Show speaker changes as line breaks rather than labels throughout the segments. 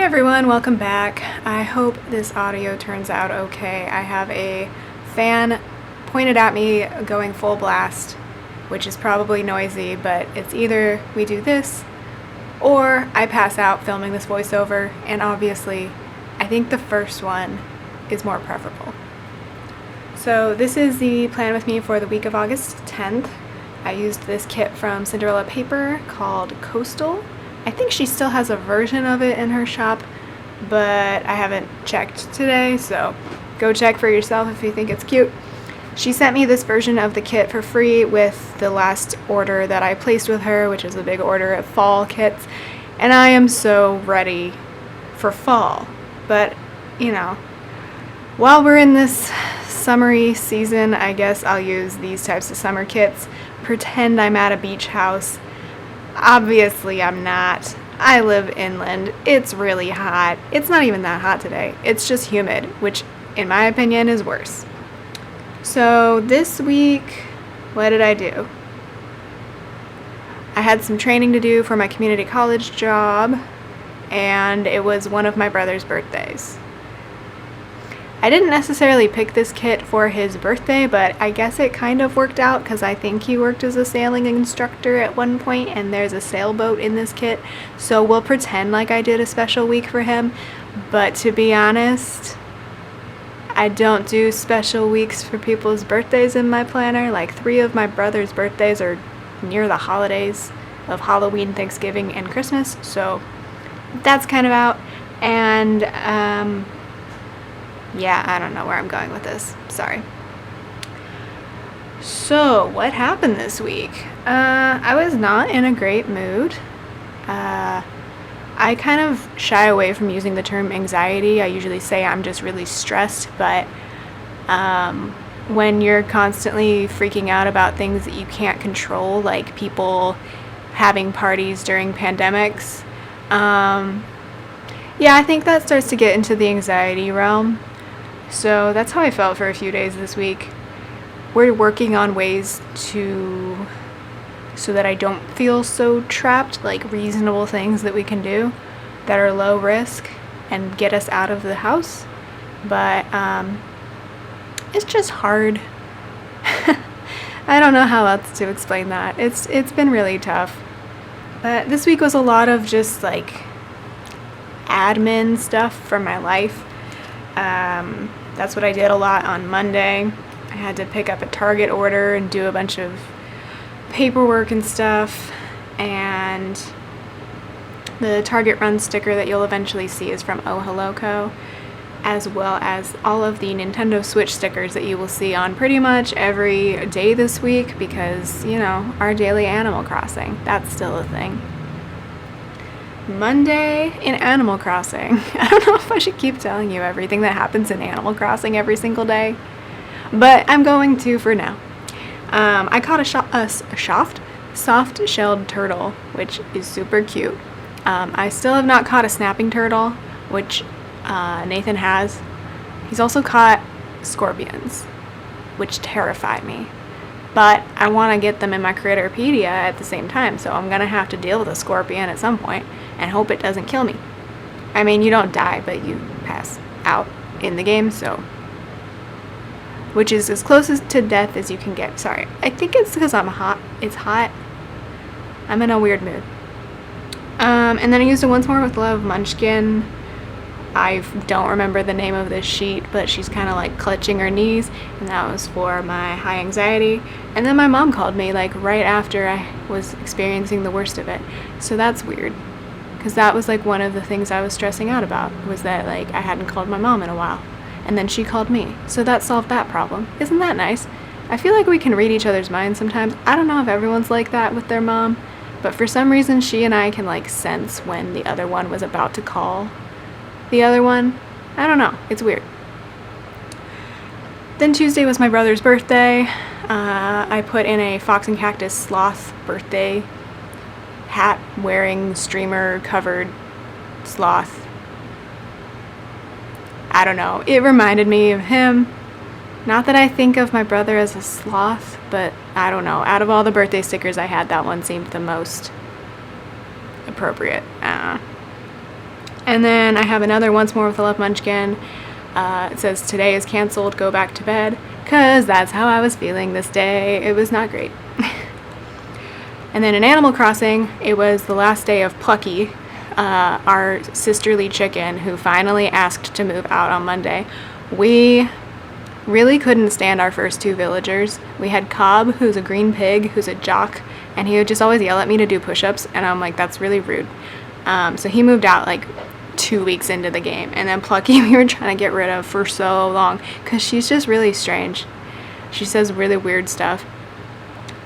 Hey everyone, welcome back. I hope this audio turns out okay. I have a fan pointed at me going full blast, which is probably noisy, but it's either we do this or I pass out filming this voiceover, and obviously I think the first one is more preferable. So this is the plan with me for the week of August 10th. I used this kit from Cinderella Paper called Coastal. I think she still has a version of it in her shop, but I haven't checked today, so go check for yourself if you think it's cute. She sent me this version of the kit for free with the last order that I placed with her, which is a big order of fall kits, and I am so ready for fall. But, you know, while we're in this summery season, I guess I'll use these types of summer kits, pretend I'm at a beach house. Obviously I'm not. I live inland. It's really hot. It's not even that hot today. It's just humid, which in my opinion is worse. So this week, what did I do? I had some training to do for my community college job, and it was one of my brother's birthdays. I didn't necessarily pick this kit for his birthday, but I guess it kind of worked out because I think he worked as a sailing instructor at one point, and there's a sailboat in this kit, so we'll pretend like I did a special week for him. But to be honest, I don't do special weeks for people's birthdays in my planner. Like 3 of my brother's birthdays are near the holidays of Halloween, Thanksgiving, and Christmas, so that's kind of out. And yeah, I don't know where I'm going with this. Sorry. So, what happened this week? I was not in a great mood. I kind of shy away from using the term anxiety. I usually say I'm just really stressed, but when you're constantly freaking out about things that you can't control, like people having parties during pandemics, yeah, I think that starts to get into the anxiety realm. So that's how I felt for a few days this week. We're working on ways so that I don't feel so trapped, like reasonable things that we can do that are low risk and get us out of the house. But it's just hard. I don't know how else to explain that. It's been really tough. But this week was a lot of just like admin stuff for my life. That's what I did a lot on Monday. I had to pick up a Target order and do a bunch of paperwork and stuff, and the Target Run sticker that you'll eventually see is from Oh Hello Co., as well as all of the Nintendo Switch stickers that you will see on pretty much every day this week because, you know, our daily Animal Crossing, that's still a thing. Monday in Animal Crossing. I don't know if I should keep telling you everything that happens in Animal Crossing every single day, but I'm going to for now. I caught a soft-shelled turtle, which is super cute. I still have not caught a snapping turtle, which Nathan has. He's also caught scorpions, which terrify me. But I want to get them in my Critterpedia at the same time, so I'm going to have to deal with a scorpion at some point and hope it doesn't kill me. I mean, you don't die, but you pass out in the game, so... which is as close to death as you can get. Sorry. I think it's because I'm hot. It's hot. I'm in a weird mood. And then I used it once more with Love Munchkin. I don't remember the name of this sheet, but she's kind of like clutching her knees, and that was for my high anxiety. And then my mom called me like right after I was experiencing the worst of it. So that's weird, because that was like one of the things I was stressing out about, was that like I hadn't called my mom in a while, and then she called me. So that solved that problem. Isn't that nice? I feel like we can read each other's minds sometimes. I don't know if everyone's like that with their mom, but for some reason she and I can like sense when the other one was about to call the other one. I don't know. It's weird. Then Tuesday was my brother's birthday. I put in a Fox and Cactus sloth birthday hat wearing streamer covered sloth. I don't know. It reminded me of him. Not that I think of my brother as a sloth, but I don't know. Out of all the birthday stickers I had, that one seemed the most appropriate. And then I have another Once More with Love Munchkin. It says, today is canceled, go back to bed, because that's how I was feeling this day. It was not great. And then in Animal Crossing, it was the last day of Plucky, our sisterly chicken, who finally asked to move out on Monday. We really couldn't stand our first two villagers. We had Cobb, who's a green pig, who's a jock, and he would just always yell at me to do push-ups, and I'm like, that's really rude. So he moved out like 2 weeks into the game, and then Plucky we were trying to get rid of for so long because she's just really strange. She says really weird stuff.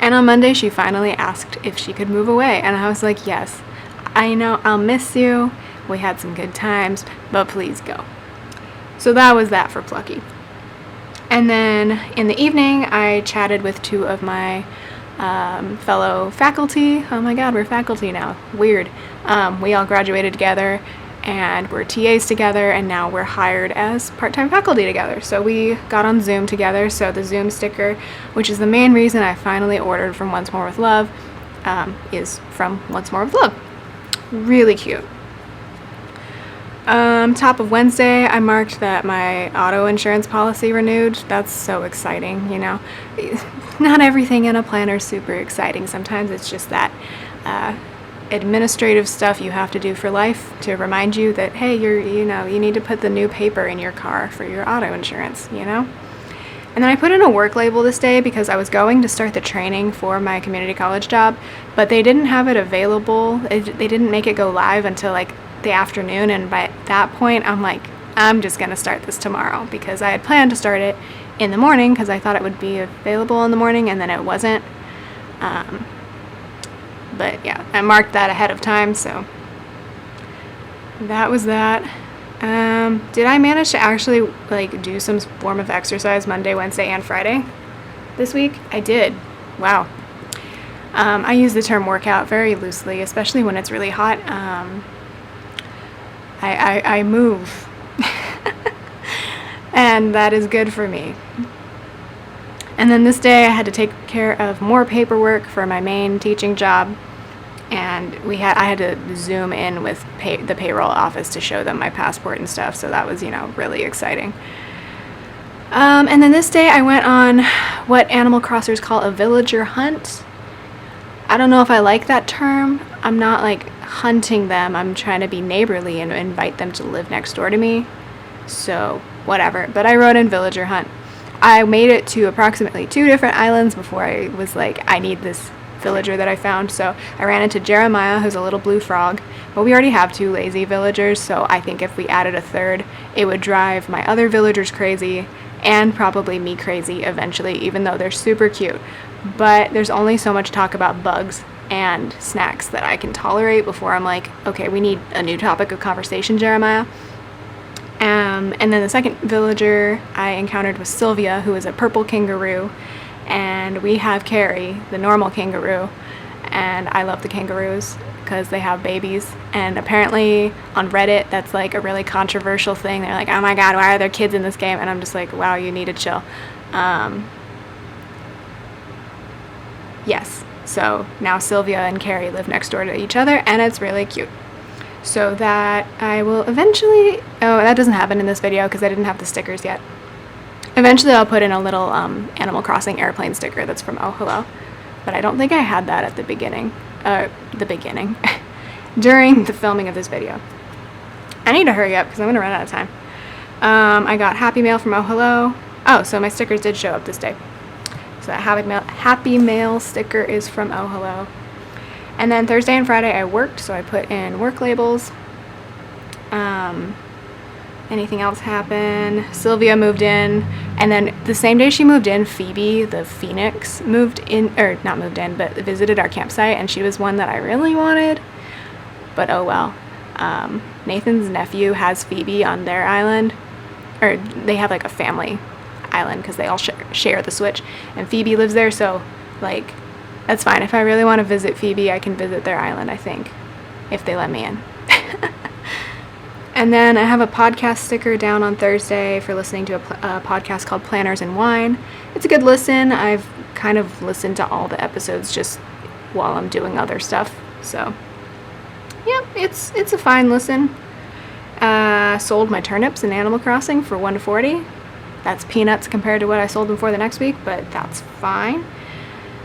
And on Monday she finally asked if she could move away, and I was like, yes, I know, I'll miss you, we had some good times, but please go. So that was that for Plucky. And then in the evening I chatted with two of my fellow faculty. Oh my god, we're faculty now, weird. We all graduated together and we're TAs together, and now we're hired as part-time faculty together. So we got on Zoom together. So the Zoom sticker, which is the main reason I finally ordered from Once More with Love, is from Once More with Love. Really cute. Top of Wednesday, I marked that my auto insurance policy renewed. That's so exciting, you know. Not everything in a planner is super exciting. Sometimes it's just that administrative stuff you have to do for life to remind you that, hey, you need to put the new paper in your car for your auto insurance, you know? And then I put in a work label this day because I was going to start the training for my community college job, but they didn't have it available. They didn't make it go live until like the afternoon, and by that point I'm like, I'm just gonna start this tomorrow, because I had planned to start it in the morning because I thought it would be available in the morning, and then it wasn't. But yeah, I marked that ahead of time, so that was that. Did I manage to actually like do some form of exercise Monday, Wednesday, and Friday this week? I did. Wow. I use the term workout very loosely, especially when it's really hot. I move. And that is good for me. And then this day I had to take care of more paperwork for my main teaching job, and I had to Zoom in with the payroll office to show them my passport and stuff, so that was, really exciting. And then this day I went on what Animal Crossers call a villager hunt. I don't know if I like that term. I'm not like hunting them, I'm trying to be neighborly and invite them to live next door to me, so whatever. But I wrote in villager hunt. I made it to approximately 2 different islands before I was like, I need this villager that I found. So I ran into Jeremiah, who's a little blue frog, but we already have 2 lazy villagers, so I think if we added a 3rd, it would drive my other villagers crazy, and probably me crazy eventually, even though they're super cute. But there's only so much talk about bugs and snacks that I can tolerate before I'm like, okay, we need a new topic of conversation, Jeremiah. And then the second villager I encountered was Sylvia, who is a purple kangaroo, and we have Carrie, the normal kangaroo, and I love the kangaroos because they have babies, and apparently on Reddit that's like a really controversial thing. They're like, oh my god, why are there kids in this game? And I'm just like, wow, you need to chill. Yes, so now Sylvia and Carrie live next door to each other, and it's really cute. So that I will eventually, oh, that doesn't happen in this video because I didn't have the stickers yet. Eventually I'll put in a little Animal Crossing airplane sticker that's from Oh Hello, but I don't think I had that at the beginning, during the filming of this video. I need to hurry up because I'm going to run out of time. I got Happy Mail from Oh Hello. Oh, so my stickers did show up this day. So that Happy Mail sticker is from Oh Hello. And then Thursday and Friday I worked, so I put in work labels. Anything else happen? Sylvia moved in, and then the same day she moved in, Phoebe, the phoenix, moved in, or not moved in, but visited our campsite, and she was one that I really wanted, but oh well. Nathan's nephew has Phoebe on their island, or they have like a family island because they all share the Switch, and Phoebe lives there, so like, that's fine. If I really want to visit Phoebe, I can visit their island, I think, if they let me in. And then I have a podcast sticker down on Thursday for listening to a podcast called Planners and Wine. It's a good listen. I've kind of listened to all the episodes just while I'm doing other stuff. So, yeah, it's a fine listen. Sold my turnips in Animal Crossing for $1.40. That's peanuts compared to what I sold them for the next week, but that's fine.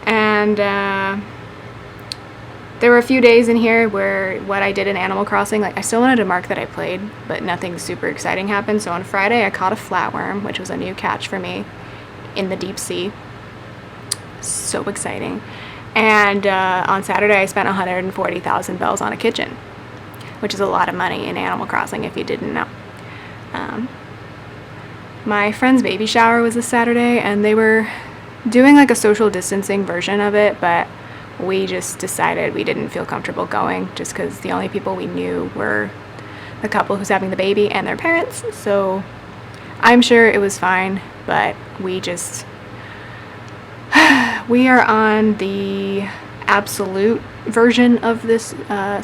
And there were a few days in here where what I did in Animal Crossing, like I still wanted to mark that I played, but nothing super exciting happened. So on Friday I caught a flatworm, which was a new catch for me in the deep sea. So exciting. And on Saturday I spent 140,000 bells on a kitchen, which is a lot of money in Animal Crossing if you didn't know. My friend's baby shower was this Saturday, and they were doing like a social distancing version of it, but we just decided we didn't feel comfortable going just because the only people we knew were the couple who's having the baby and their parents. So I'm sure it was fine, but we are on the absolute version of this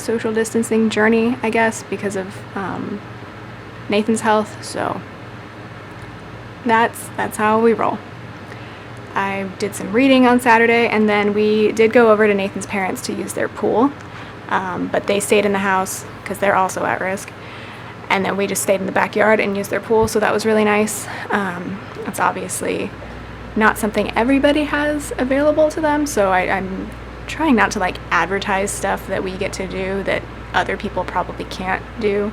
social distancing journey, I guess, because of Nathan's health. So that's how we roll. I did some reading on Saturday, and then we did go over to Nathan's parents to use their pool, but they stayed in the house because they're also at risk. And then we just stayed in the backyard and used their pool, so that was really nice. It's obviously not something everybody has available to them, so I'm trying not to like advertise stuff that we get to do that other people probably can't do.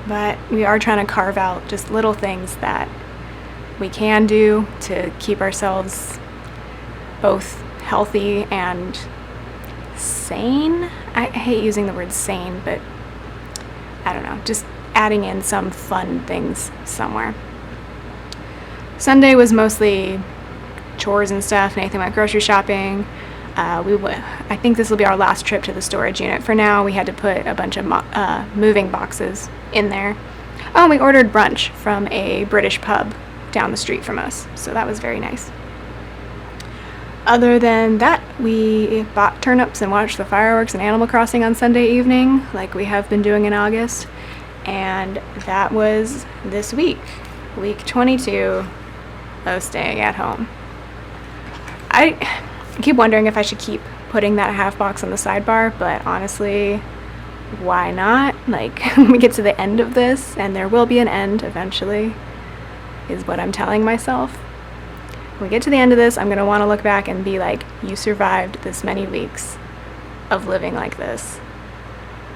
But we are trying to carve out just little things that we can do to keep ourselves both healthy and sane. I hate using the word sane, but I don't know, just adding in some fun things somewhere. Sunday was mostly chores and stuff. Nathan went grocery shopping. I think this will be our last trip to the storage unit. For now, we had to put a bunch of moving boxes in there. Oh, and we ordered brunch from a British pub down the street from us, so that was very nice. Other than that, we bought turnips and watched the fireworks in Animal Crossing on Sunday evening, like we have been doing in August. And that was this week, week 22 of staying at home. I keep wondering if I should keep putting that half box on the sidebar, but honestly, why not? Like, when we get to the end of this, and there will be an end eventually, is what I'm telling myself. When we get to the end of this, I'm going to want to look back and be like, you survived this many weeks of living like this.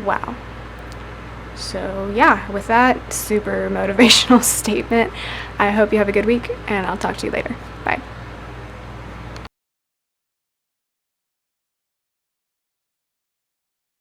Wow. So yeah, with that super motivational statement, I hope you have a good week, and I'll talk to you later.